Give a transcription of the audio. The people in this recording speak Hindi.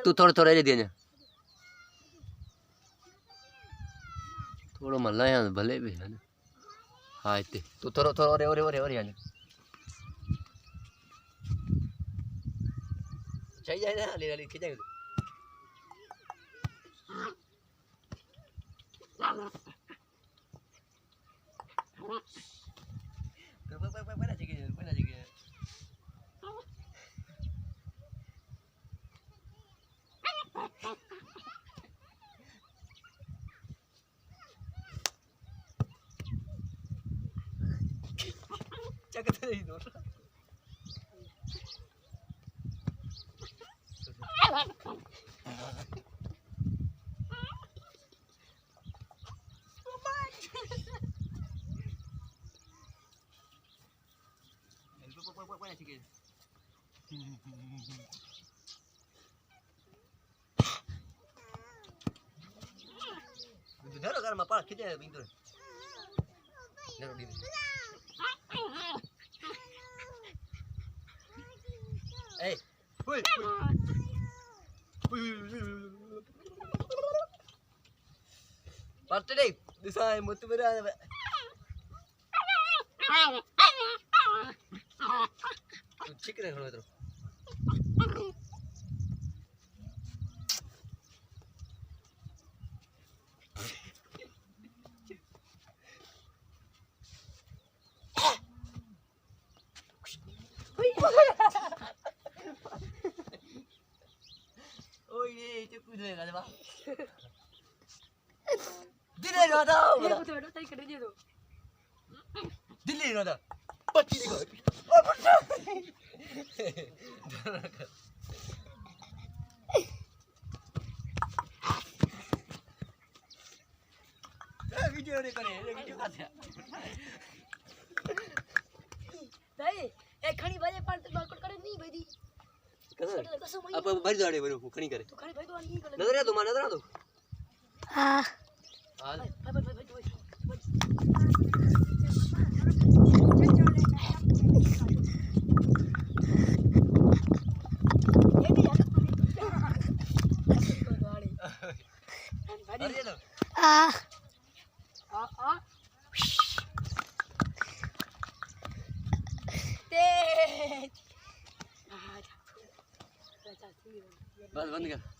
तू थोड़ा थोड़ा दे देना थोड़ा मल्ला यहाँ भले भी है ना हाँ इतने तू थोड़ा थोड़ा और यहाँ चाहिए ना ले ले खींचेंगे Daro kan mapa kita pintu. Daro di. Eh, hui. Parte deh, disai mutu berada. Chicken है थोड़ा ओए ये तो कूद लेगा जब दिले रोदा ये कुछ बैठो सही कर दे दो दिले रोदा पच्ची देखो ओ बच्चा वीडियो नहीं करे वीडियो का था नहीं एक खणी बजे पर तो बालकोट करे नहीं भाई दी अब भर जाड़े बनो खणी करे तो खणी भाई तो नहीं करे नजर आ तो नजर आ तो हां भाई बस बंद कर